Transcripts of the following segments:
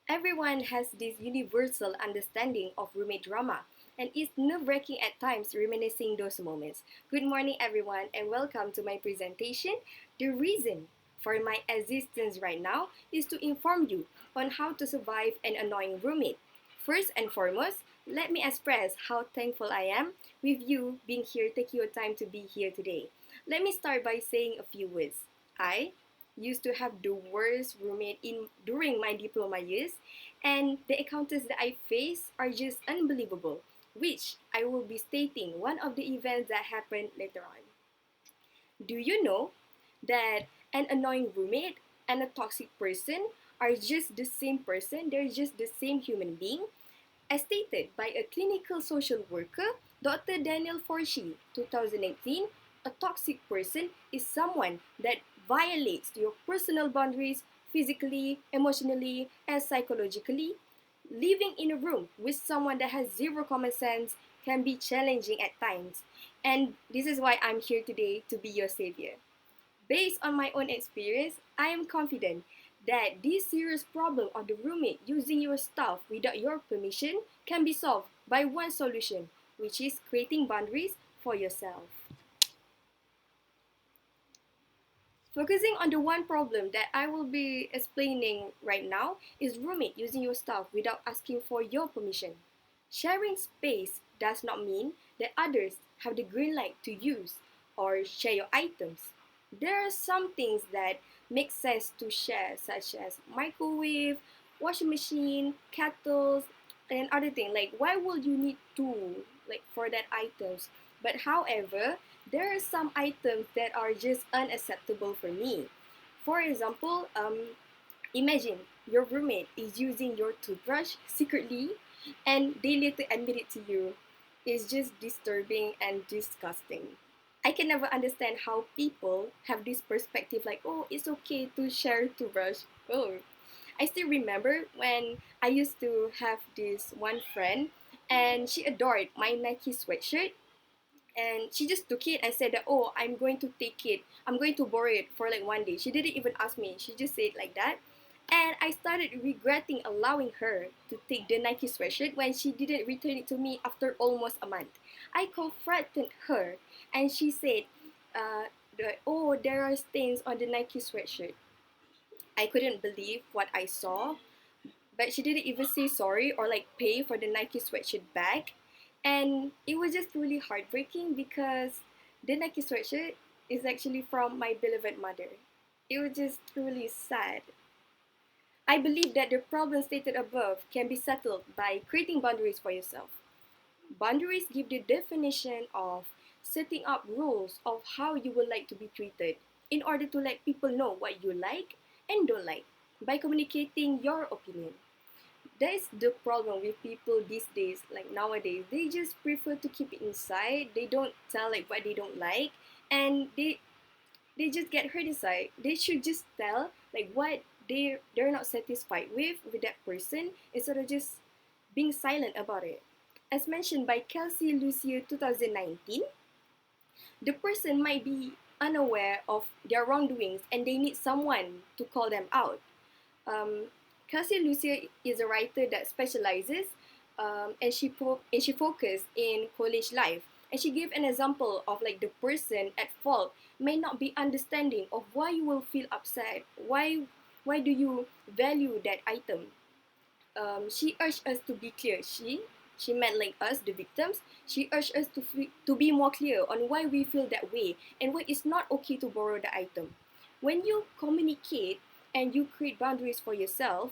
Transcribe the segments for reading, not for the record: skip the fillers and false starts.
Everyone has this universal understanding of roommate drama, and it's nerve-wracking at times reminiscing those moments. Good morning, everyone, and welcome to my presentation. The reason for my existence right now is to inform you on how to survive an annoying roommate. First and foremost, let me express how thankful I am with you being here, taking your time to be here today. Let me start by saying a few words. I used to have the worst roommate in during my diploma years, and the encounters that I face are just unbelievable, which I will be stating one of the events that happened later on. Do you know that an annoying roommate and a toxic person are just the same person? They're just the same human being. As stated by a clinical social worker, Dr. Daniel Forshee, 2018, a toxic person is someone that violates your personal boundaries physically, emotionally, and psychologically. Living in a room with someone that has zero common sense can be challenging at times. And this is why I'm here today to be your savior. Based on my own experience, I am confident that this serious problem of the roommate using your stuff without your permission can be solved by one solution, which is creating boundaries for yourself. Focusing on the one problem that I will be explaining right now is roommate using your stuff without asking for your permission. Sharing space does not mean that others have the green light to use or share your items. There are some things that make sense to share, such as microwave, washing machine, kettles, and other things. Like, why would you need two for that items? But however, there are some items that are just unacceptable for me. For example, imagine your roommate is using your toothbrush secretly and they later admit it to you. It's just disturbing and disgusting. I can never understand how people have this perspective like, oh, it's okay to share toothbrush. Oh, I still remember when I used to have this one friend and she adored my Nike sweatshirt and she just took it and said that, oh, I'm going to take it, I'm going to borrow it for like one day. She didn't even ask me, she just said like that. And I started regretting allowing her to take the Nike sweatshirt when she didn't return it to me after almost a month. I confronted her and she said, oh, there are stains on the Nike sweatshirt. I couldn't believe what I saw, but she didn't even say sorry or like pay for the Nike sweatshirt back. And it was just really heartbreaking because the Nike sweatshirt is actually from my beloved mother. It was just really sad. I believe that the problem stated above can be settled by creating boundaries for yourself. Boundaries give the definition of setting up rules of how you would like to be treated in order to let people know what you like and don't like by communicating your opinion. That is the problem with people these days, like nowadays. They just prefer to keep it inside. They don't tell like what they don't like, and they just get hurt inside. They should just tell like what they're not satisfied with that person instead of just being silent about it. As mentioned by Kelsey Lucia 2019, the person might be unaware of their wrongdoings and they need someone to call them out. Um, Cassie Lucia is a writer that specializes and she focused in college life. And she gave an example of like the person at fault may not be understanding of why you will feel upset. Why do you value that item? She urged us to be clear. She meant like us, the victims. She urged us to be more clear on why we feel that way and why it's not okay to borrow the item. When you communicate and you create boundaries for yourself,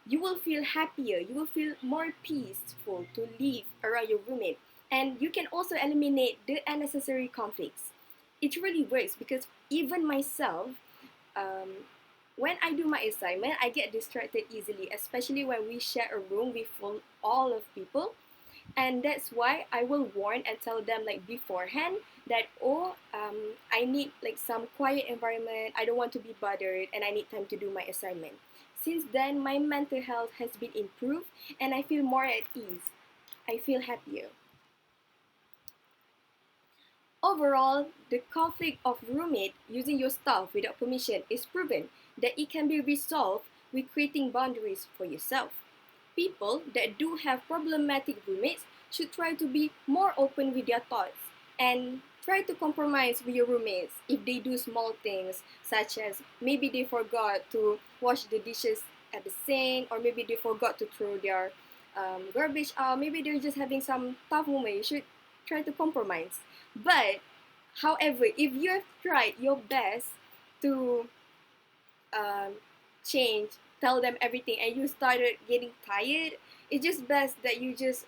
you will feel happier. You will feel more peaceful to live around your roommate. And you can also eliminate the unnecessary conflicts. It really works because even myself, um, when I do my assignment, I get distracted easily, especially when we share a room with all of people. And that's why I will warn and tell them like beforehand that, oh, I need like some quiet environment. I don't want to be bothered and I need time to do my assignment. Since then, my mental health has been improved and I feel more at ease. I feel happier. Overall, the conflict of roommate using your stuff without permission is proven that it can be resolved with creating boundaries for yourself. People that do have problematic roommates should try to be more open with their thoughts and try to compromise with your roommates if they do small things, such as maybe they forgot to wash the dishes at the sink, or maybe they forgot to throw their garbage out. Maybe they're just having some tough moment. You should try to compromise. But however, if you have tried your best to um, change, tell them everything, and you started getting tired, it's just best that you just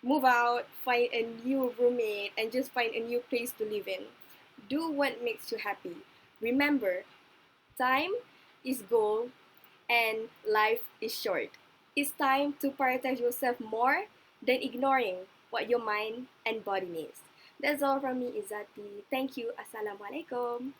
move out, find a new roommate, and just find a new place to live in. Do what makes you happy. Remember, time is gold and life is short. It's time to prioritize yourself more than ignoring what your mind and body needs. That's all from me, Izzati. Thank you. Assalamualaikum.